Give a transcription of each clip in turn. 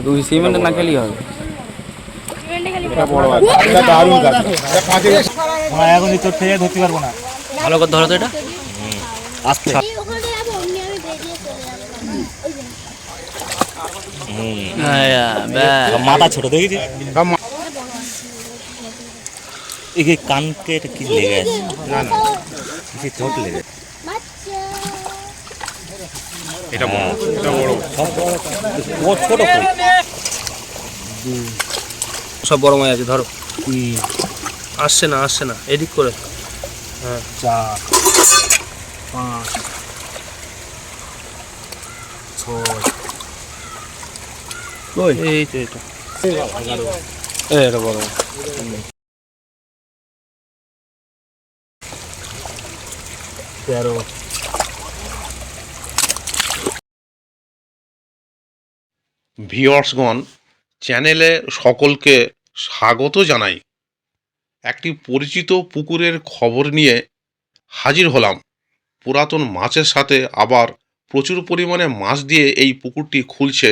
ওই সিমেন্টে না খেলেই হবে। এখন তোর থেকে ধরতে পারবো না। ভালো করে ধরো তো এটা। আস্তে মাথা ছোট দেখেছি কানকে এটা কি লেগে আছে? না না কিছু চোট লেগে এটা বড় ছোট সব বড় মাছ আছে, ধরো। আসছে না এদিক করে। হ্যাঁ, 4 5 6 এই তো এটা এটা বড় মাছ। ভিউয়ার্সগণ, চ্যানেলে সকলকে স্বাগত জানাই। একটি পরিচিত পুকুরের খবর নিয়ে হাজির হলাম। পুরাতন মাছের সাথে আবার প্রচুর পরিমাণে মাছ দিয়ে এই পুকুরটি খুলছে।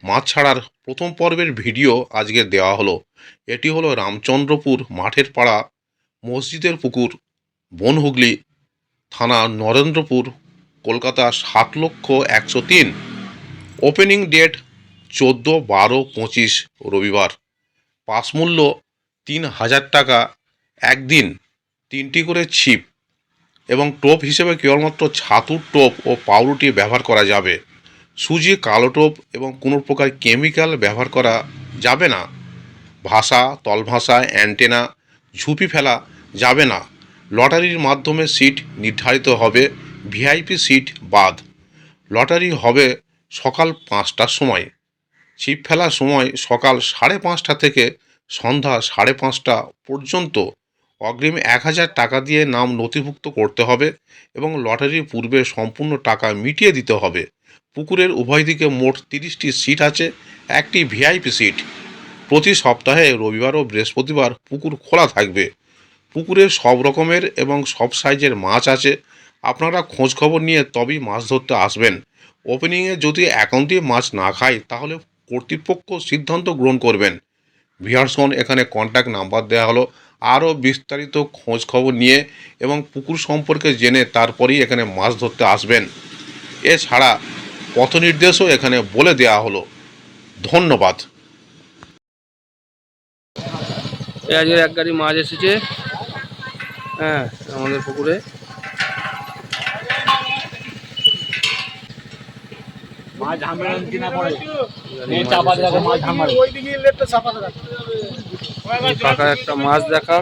মাছ ছাড়ার প্রথম পর্বের ভিডিও আজকে দেওয়া হলো। এটি হলো রামচন্দ্রপুর মাঠের পাড়া মসজিদের পুকুর, বনহুগলি থানা, নরেন্দ্রপুর, কলকাতা ৭,১০৩,। ওপেনিং ডেট 14/12/25 রবিবার। পাস মূল্য ৩,০০০ টাকা একদিন। 3টি করে ছিপ এবং টোপ হিসেবে কেবলমাত্র ছাতুর টোপ ও পাউরুটি ব্যবহার করা যাবে। সুজি, কালো টোপ এবং কোনো প্রকার কেমিক্যাল ব্যবহার করা যাবে না। ভাষা, তলভাষা, অ্যান্টেনা, ঝুপি ফেলা যাবে না। লটারির মাধ্যমে সিট নির্ধারিত হবে, ভিআইপি সিট বাদ। লটারি হবে সকাল 5টার সময়। ছিপ ফেলার সময় সকাল 5:30 থেকে সন্ধ্যা 5:30 পর্যন্ত। অগ্রিম 1,000 টাকা দিয়ে নাম নথিভুক্ত করতে হবে এবং লটারির পূর্বে সম্পূর্ণ টাকা মিটিয়ে দিতে হবে। পুকুরের উভয় দিকে মোট 30টি সিট আছে, একটি ভিআইপি সিট। প্রতি সপ্তাহে রবিবার ও বৃহস্পতিবার পুকুর খোলা থাকবে। পুকুরে সব রকমের এবং সব সাইজের মাছ আছে। আপনারা খোঁজ খবর নিয়ে তবেই মাছ ধরতে আসবেন। ওপেনিংয়ে যদি একান্তে মাছ না খায় তাহলে কর্তৃপক্ষ সিদ্ধান্ত গ্রহণ করবেন। ভিউয়ার্সগণ, এখানে কন্ট্যাক্ট নাম্বার দেওয়া হলো। আরও বিস্তারিত খোঁজ খবর নিয়ে এবং পুকুর সম্পর্কে জেনে তারপরেই এখানে মাছ ধরতে আসবেন। এছাড়া পথ নির্দেশও এখানে বলে দেওয়া হলো। ধন্যবাদ। আজকে এক গাড়ি মাছ এসেছে, হ্যাঁ, আমাদের পুকুরে। কাকা একটা মাছ দেখা,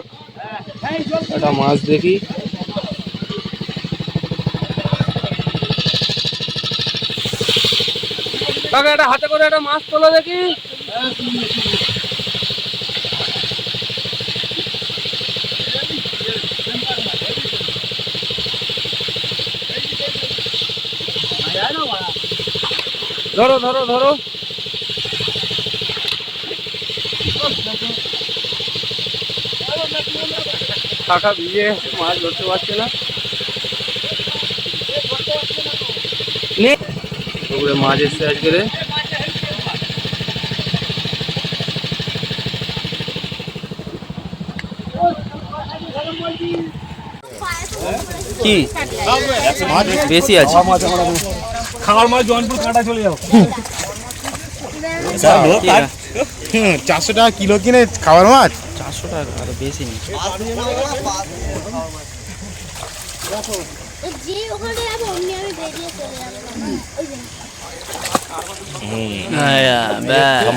একটা মাছ দেখি। কাকা একটা হাতে করে একটা মাছ তোলো দেখি। ধরো ধরো ধরো। কাকা ভিজে মাছ ধরতে পারছে না। পুকুরে মাছ এসছে আজকে রে। কি বেশি আছে? খাওয়ার মাছ জয়নপুর কাঁটা চলে যাও। 400 টাকা কিলো কিনে খাওয়ার মাছ। 400 টাকা, আরো বেশি নেই।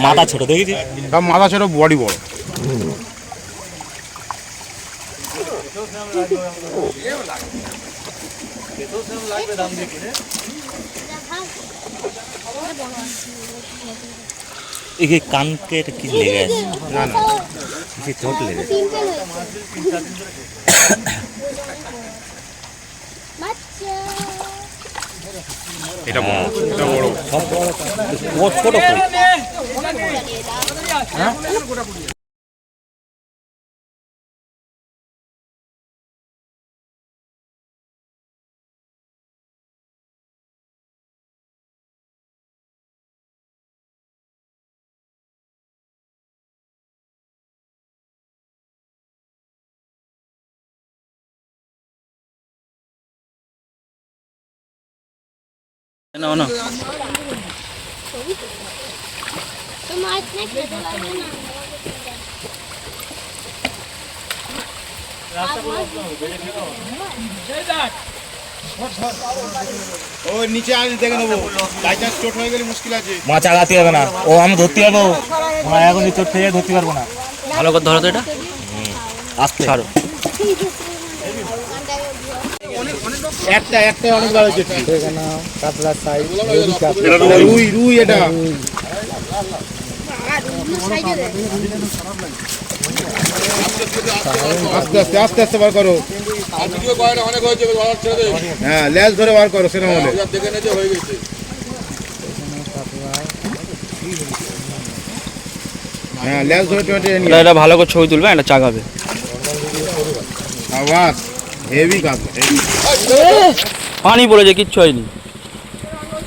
মাথা ছোট দেখেছি, মাথা ছোট বডি বড়। কানকে এটা কি লেগে আছে? না না কিছু চোট লেগে এটা বড় ছোট। না না নিচে আজ দেখে নেবো বাই চান্স চোট হয়ে গেলে মুশকিল আছে। মাছ আগাতে হবে না, ও আমি ধরতে পারবো, এখন চোট খেয়ে ধরতে পারবো না। ভালো করে ধরো তো এটা, আসতে ছাড়ো। একটা অনেক বার হচ্ছে রুই রুই এটা আস্তে আস্তে আস্তে আস্তে বার করো। হ্যাঁ লেজ ধরে বার করো, সেরকম হলে হ্যাঁ লেজ ধরে টেনে নিয়ে এটা ভালো করে ছবি তুলবে, এটা চাগাবে। আওয়াজ হেভি কাজ হেভি। পানি পড়েছে, কিচ্ছু হয়নি।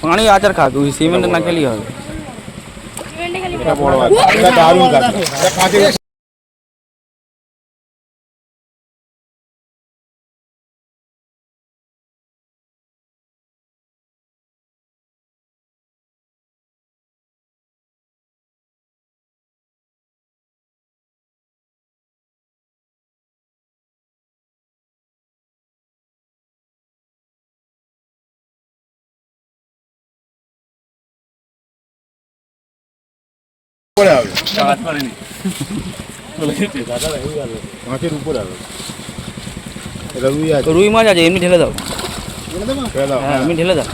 পানি আচার খাক, ওই সিমেন্ট না খেলেই হবে। এটা বড় আছে, এটা দারুণ কাজ, এটা কাজে উপরে হবে, মাছের উপরে হবে। এটা রুই আছে, রুই মাছ আছে, এমনি ঢেলে দাও। ফেলে দাও, হ্যাঁ এমনি ঢেলে দাও।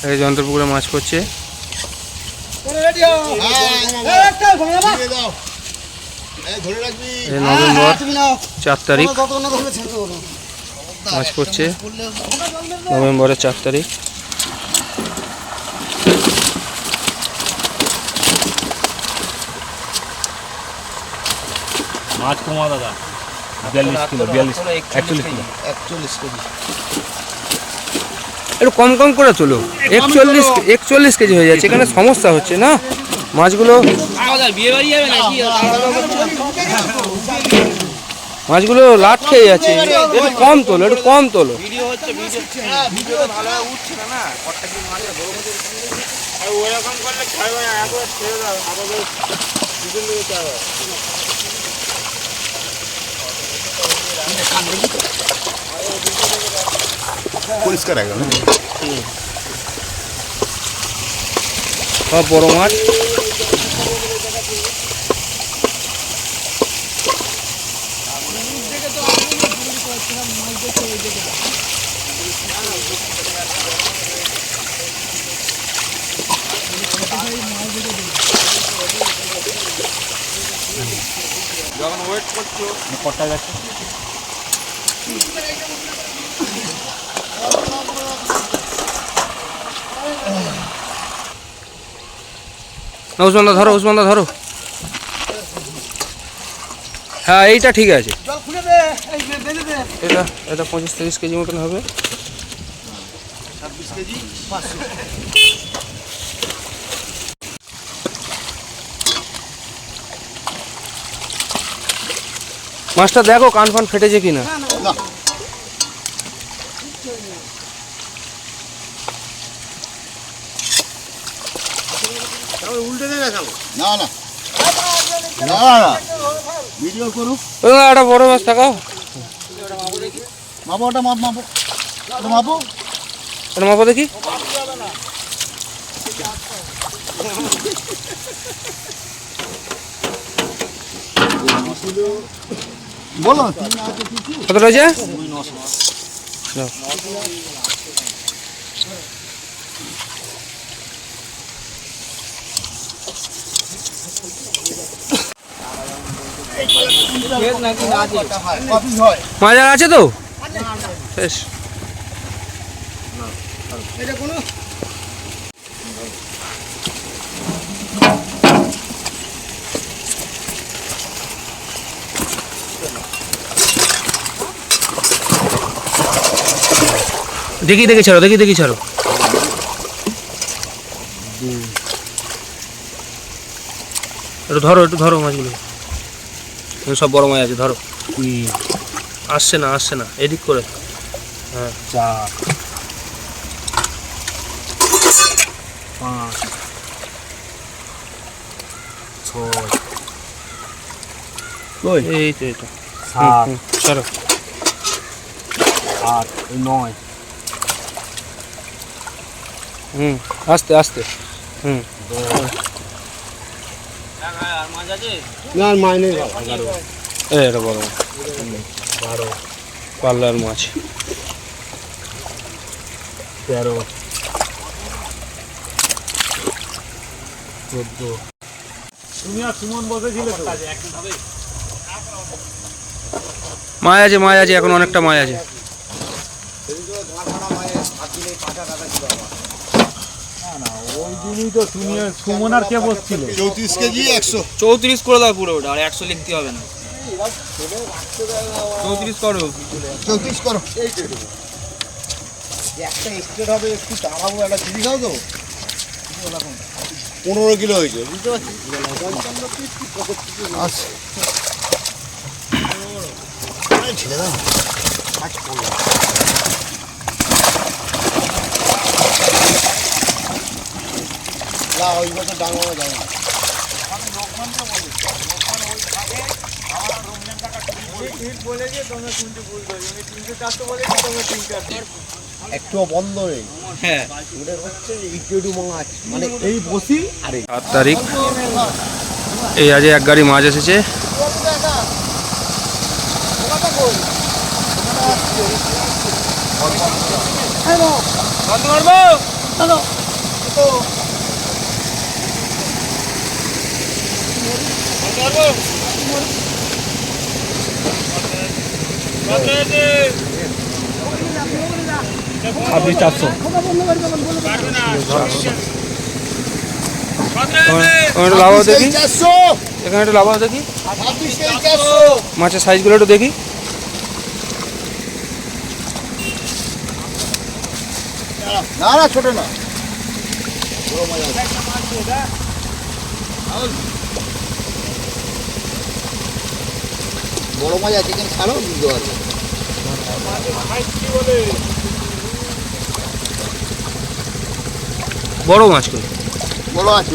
এই যন্ত্রপুকুরে মাছ পড়ছে। এই নভেম্বর 4 তারিখ মাছ পড়ছে, নভেম্বরের 4 তারিখ। মাছ কমা দাদা, 42 কিলো, 41 কিলো। একটু কম কম করে চলো, 41 কেজি হয়ে যাচ্ছে, এখানে সমস্যা হচ্ছে না মাছগুলো। মাছগুলো লাট খেয়ে যাচ্ছে, একটু কম তোলো, একটু কম তোলো। পরিষ্কার একদম। সব বড় মাছ। যখন ওয়েট করছো কটা গেছে উসমানদা ধরো, উসমানদা ধরো। হ্যাঁ এইটা ঠিক আছে, এটা এটা 25-30 কেজি মতন হবে। মাছটা দেখো কান ফান ফেটেছে কিনা। উল্টে দিয়ে দেখাবো না না না না ভিডিও করুক। একটা বড় মাছ থাকাও, মাপো ওটা, মাপো ওটা মাপো, এটা মাপো দেখি। বলো কত রয়েছে? মাছ আর আছে তো শেষ। দেখি দেখি ছাড়ো, দেখি দেখি ছাড়ো। একটু ধরো, একটু ধরো মাছগুলো, সব বড় মাছ আছে, ধরো। আসছে না, আসছে না, এদিক করে। হ্যাঁ এই তো এটা 7 চলো 8 9 আস্তে আস্তে না মাইনে 11 এটা বড় 12 পাল্লার মাছ 13 14 তুমি আর সুমন বসেছিলে তো মাছ আছে এখন অনেকটা মাছ আছে। ওই দিনই তো তুমি সুমন আর কে বসছিল 34 কেজি 100 34 করে দাও পুরো ওটা আর 100 লিখতে হবে না 34 করো 34 করো একটা স্ট্রেট হবে একটু দাঁড়াবো একটা চিনি খাও তো 15 কিলো হয়েছে বুঝতে পারছিস আচ্ছা ছেড়ে দাও কাজ করো না ওই বছর ডাঙর যায় না একটু বন্ধ নেই হ্যাঁ ওটা হচ্ছে একটু মাছ মানে এই বসি আরে 7 তারিখ এই আজ এক গাড়ি মাছ এসেছে। ছাব্বিশ 400 একটু লাভাও দেখি 400 এখানে একটু লাভাও দেখি 26 কেজি 400 মাছের সাইজগুলো একটু দেখি। না না ছোট না বড় মাছ আছে কিন্তু ছাড়ো বুঝতে পারবে বড় মাছ কই বড় আছে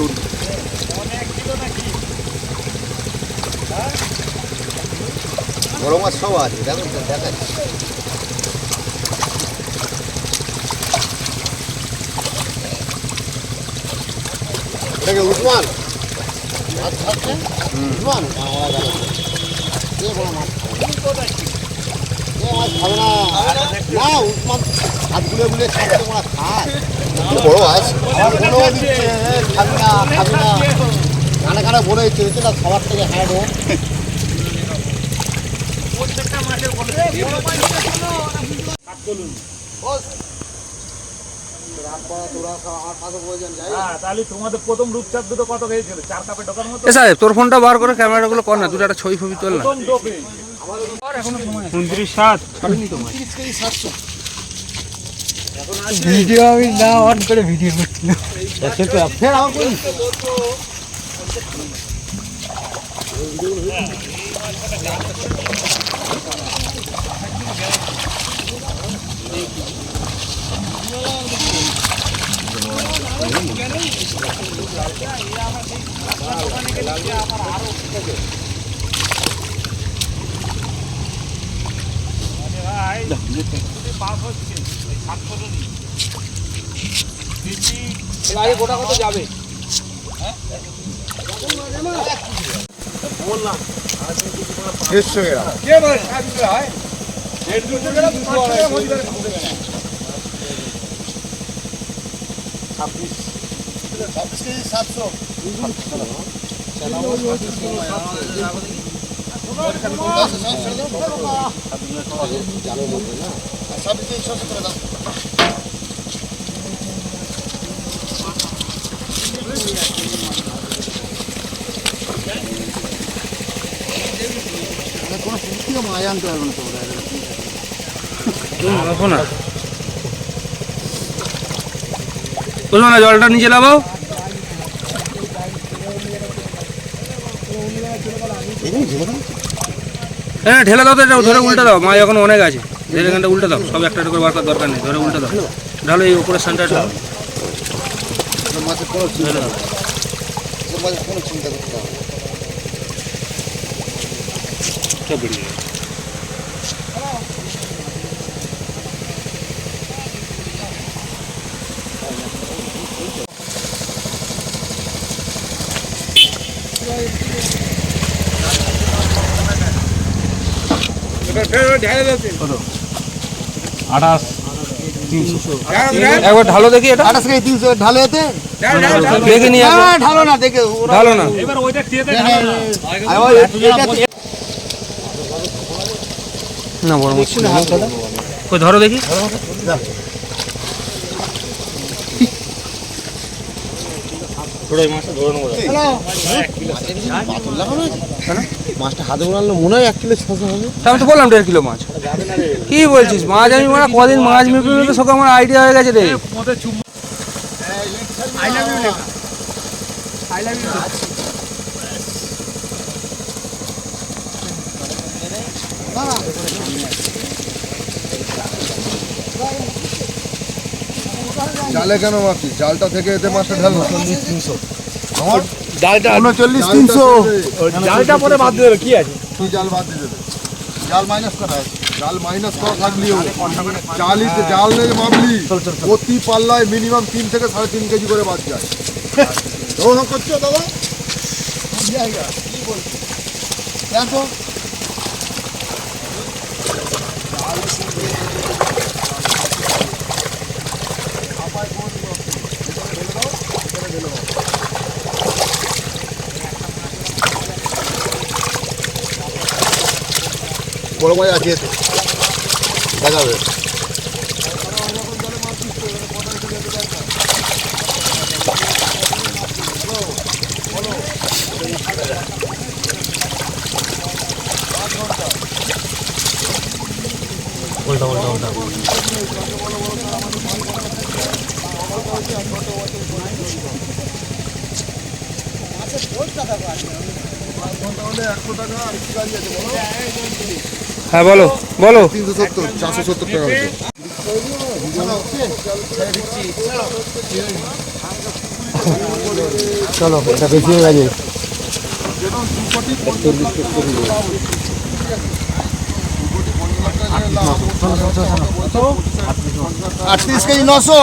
বড় মাছ সব আছে দেখো দেখাচ্ছি এটাকে উসমান মাছ খাচ্ছে উসমান কে বড় মাছ খাবে মাছ খাবে না না উসমান হাত গুলে খাচ্ছে মাছ খায় বড় মাছ বড় দিচ্ছে খাবি না কানে কানে বলে দিচ্ছে না খাবার থেকে হ্যাঁ গো তাহলে তোমাদের প্রথম রূপচাঁদ দুটো কত খেয়েছিল 4 কাপে ঢোকার মতো এ সাহেব তোর ফোনটা বার করে ক্যামেরাগুলো কর না দুটো একটা ছবি ফবি তোল না। প্রথম ডোবে 29 ভিডিও আমি না অন করে ভিডিও করছি ফের আবার করি গোটা কত যাবে দেড়শো গ্রাম ছাব্বিশ কেজি 700 ছাব্বিশ কেজি 600 করে দাও কোনো সুস্থির মাছ আনতে পারবে না তোমরা না বলবো না জলটা নিচে লাগাও হ্যাঁ ঢেলে দাও তো এটা ধরে উল্টে দাও মা এখন অনেক আছে ধরে এখানটা উল্টে দাও সব একটা করে বার করার দরকার নেই ধরে উল্টে দাও ঢালো এই উপরে সেন্টারটা মাছের কোনো ছিল না তোমাদের কোনো চিন্তা করতে হবে না। সব বেরিয়ে যাবে। একবার ঢালো দেখি এটা 28 কেজি 300 ঢালে এতে দেখে নিয়ে আসো। ঢালো না দেখে ঢালো না না বড় মাছ ছিল না। কই ধরো দেখি মাছটা হাতে উড়ালো মনে হয় 1 কিলো 600 হবে। তা আমি তো বললাম 1.5 কিলো মাছ কি বলছিস মাছ আমি মানে কদিন মাছ মেপে মেপে সব আমার আইডিয়া হয়ে গেছে রে জালে কেন মারছিস? জালটা থেকে এতে মাছটা ঢাল না। ডালটা 39 300 জালটা পরে বাদ দিয়ে দেবে কি আছে? তুই জাল বাদ দিয়ে দেবে। জাল মাইনাস করা আছে। জাল মাইনাস করা থাকলেও জালিতে জাল নেই মামলি প্রতি পাল্লায় মিনিমাম 3 থেকে 3.5 কেজি করে বাদ যায়। ও করছো দাদা? কি জায়গা? কি বলছিস? দেখো বড় মাছ আছে তো দেখাবে হ্যাঁ বলো বলো 370 470 টাকা হচ্ছে। চলো এটা বেশি হয়ে গেছে। 38 কেজি 900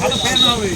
ভালো ফ্যান হবে